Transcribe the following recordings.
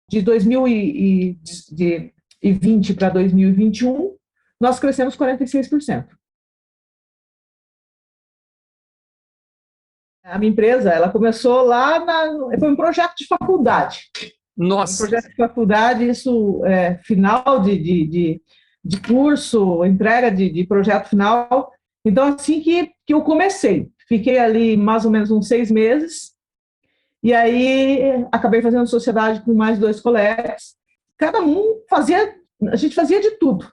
de 2020 para 2021, nós crescemos 46%. A minha empresa, ela começou foi um projeto de faculdade. Nossa! Um projeto de faculdade, isso final de curso, entrega de projeto final. Então, assim que eu comecei, fiquei ali mais ou menos uns 6 meses, e aí acabei fazendo sociedade com mais 2 colegas. Cada um a gente fazia de tudo,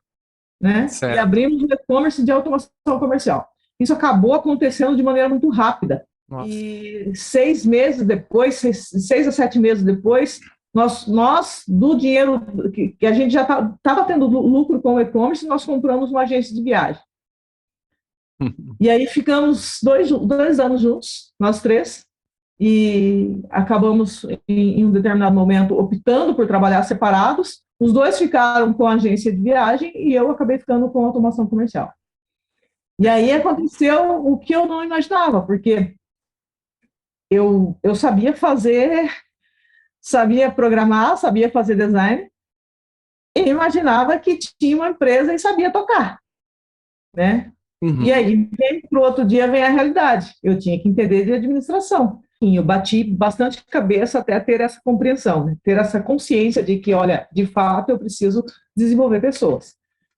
né? Certo. E abrimos um e-commerce de automação comercial. Isso acabou acontecendo de maneira muito rápida. Nossa. E 6 meses depois, 6 a 7 meses depois, nós do dinheiro que a gente já estava tendo lucro com o e-commerce, nós compramos uma agência de viagem. E aí ficamos 2 anos juntos, nós 3, e acabamos, em um determinado momento, optando por trabalhar separados. Os 2 ficaram com a agência de viagem e eu acabei ficando com a automação comercial. E aí aconteceu o que eu não imaginava, porque eu sabia programar, sabia fazer design, e imaginava que tinha uma empresa e sabia tocar, né? Uhum. E aí, para o outro dia, vem a realidade. Eu tinha que entender de administração. E eu bati bastante cabeça até ter essa compreensão, né? Ter essa consciência de que, olha, de fato, eu preciso desenvolver pessoas.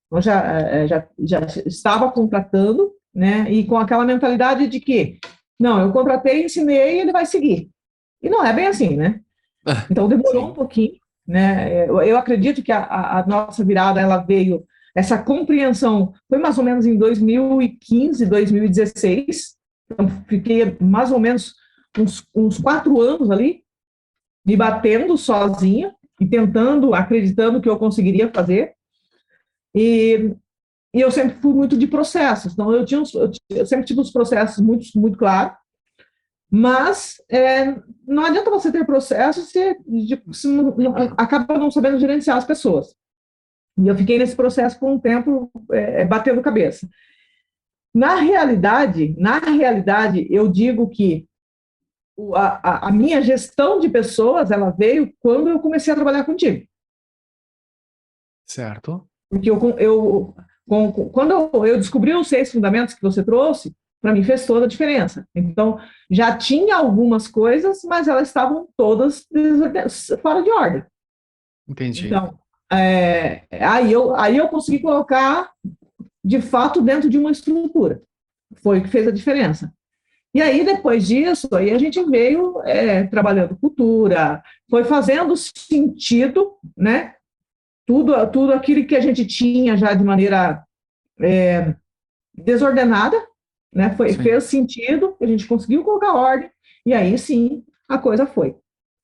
Eu já estava contratando, né? E com aquela mentalidade de que, não, eu contratei, ensinei e ele vai seguir. E não é bem assim, né? Então, demorou um pouquinho, né? Eu acredito que a nossa virada, ela veio, essa compreensão foi mais ou menos em 2015, 2016. Então, fiquei mais ou menos uns 4 anos ali, me batendo sozinha e tentando, acreditando que eu conseguiria fazer. E eu sempre fui muito de processos. Então, eu sempre tive os processos muito claros. Mas não adianta você ter processo se acaba não sabendo gerenciar as pessoas. E eu fiquei nesse processo por um tempo batendo cabeça. Na realidade, eu digo que a minha gestão de pessoas, ela veio quando eu comecei a trabalhar contigo. Certo. Porque quando eu descobri os 6 fundamentos que você trouxe, para mim fez toda a diferença. Então, já tinha algumas coisas, mas elas estavam todas fora de ordem. Entendi. Então, aí eu consegui colocar, de fato, dentro de uma estrutura. Foi o que fez a diferença. E aí, depois disso, aí a gente veio trabalhando cultura, foi fazendo sentido, né? Tudo aquilo que a gente tinha já de maneira desordenada, né? Fez sentido, a gente conseguiu colocar ordem, e aí sim a coisa foi.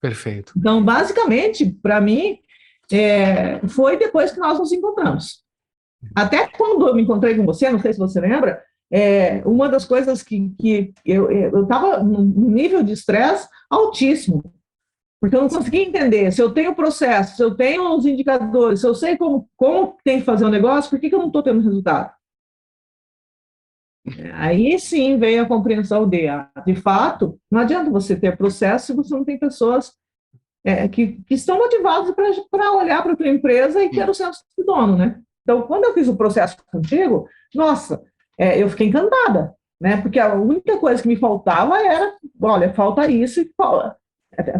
Perfeito. Então, basicamente, para mim, foi depois que nós nos encontramos. Até quando eu me encontrei com você, não sei se você lembra, uma das coisas que eu estava num nível de estresse altíssimo, porque eu não conseguia entender se eu tenho processo, se eu tenho os indicadores, se eu sei como tem que fazer o negócio, por que eu não estou tendo resultado? Aí sim veio a compreensão de fato, não adianta você ter processo se você não tem pessoas que estão motivadas para olhar para a tua empresa e ter o senso de dono, né? Então, quando eu fiz o processo contigo, nossa, eu fiquei encantada, né? Porque a única coisa que me faltava era, olha, falta isso e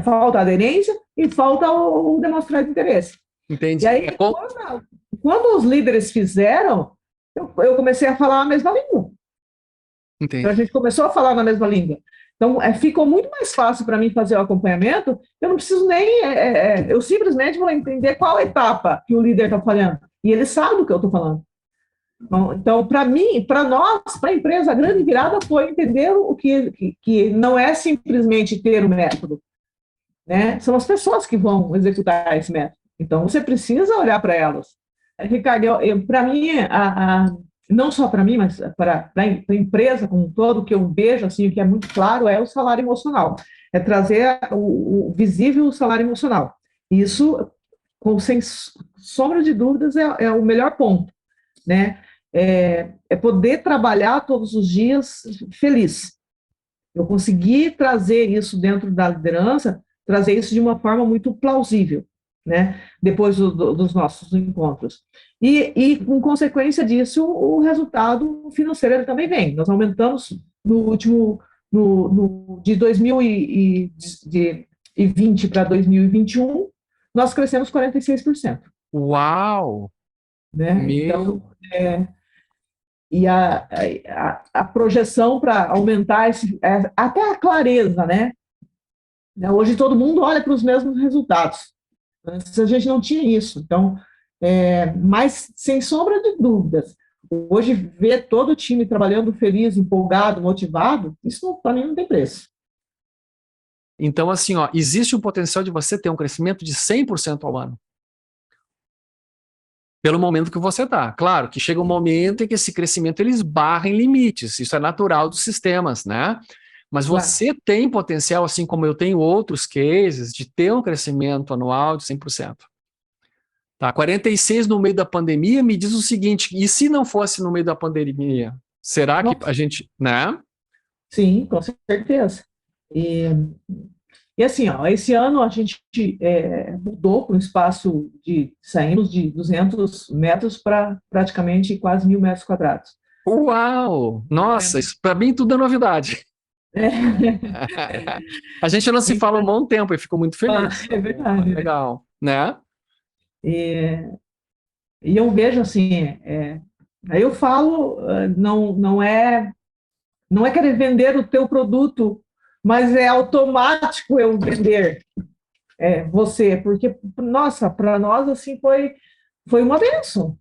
falta aderência e falta o demonstrar de interesse. Entendi. E aí, quando os líderes fizeram, eu comecei a falar a mesma língua. Entendi. Então, a gente começou a falar na mesma língua. Então, ficou muito mais fácil para mim fazer o acompanhamento. Eu não preciso nem... eu simplesmente vou entender qual etapa que o líder está falhando. E ele sabe do que eu estou falando. Então, para mim, para nós, para a empresa, a grande virada foi entender o que não é simplesmente ter o método, né? São as pessoas que vão executar esse método. Então, você precisa olhar para elas. Ricardo, para mim, não só para mim, mas para a empresa como um todo, o que eu vejo, assim, o que é muito claro é o salário emocional. É trazer o visível salário emocional. Isso, sem sombra de dúvidas, é o melhor ponto, né? É poder trabalhar todos os dias feliz. Eu consegui trazer isso dentro da liderança, trazer isso de uma forma muito plausível. né? Depois dos nossos encontros. E, com consequência disso, o resultado financeiro ele também vem. Nós aumentamos no último, de 2020 para 2021, nós crescemos 46%. Uau! Né? Meu. Então, e a projeção para aumentar até a clareza, né? Hoje todo mundo olha para os mesmos resultados. Antes a gente não tinha isso. Então, mas sem sombra de dúvidas, hoje ver todo o time trabalhando feliz, empolgado, motivado, isso para mim não tem preço. Então, assim, ó, existe o potencial de você ter um crescimento de 100% ao ano. Pelo momento que você está. Claro que chega um momento em que esse crescimento ele esbarra em limites. Isso é natural dos sistemas, né? Mas você tem potencial, assim como eu tenho outros cases, de ter um crescimento anual de 100%. Tá, 46 no meio da pandemia, me diz o seguinte, e se não fosse no meio da pandemia? Será que a gente, né? Sim, com certeza. E assim, ó, esse ano a gente mudou para um espaço saímos de 200 metros para praticamente quase 1.000 metros quadrados. Uau! Nossa, isso para mim tudo é novidade. A gente não se fala há um bom tempo e fico muito feliz. É verdade. Legal, né? E eu vejo assim, aí eu falo, não é querer vender o teu produto, mas é automático eu vender você, porque, nossa, para nós, assim, foi uma bênção,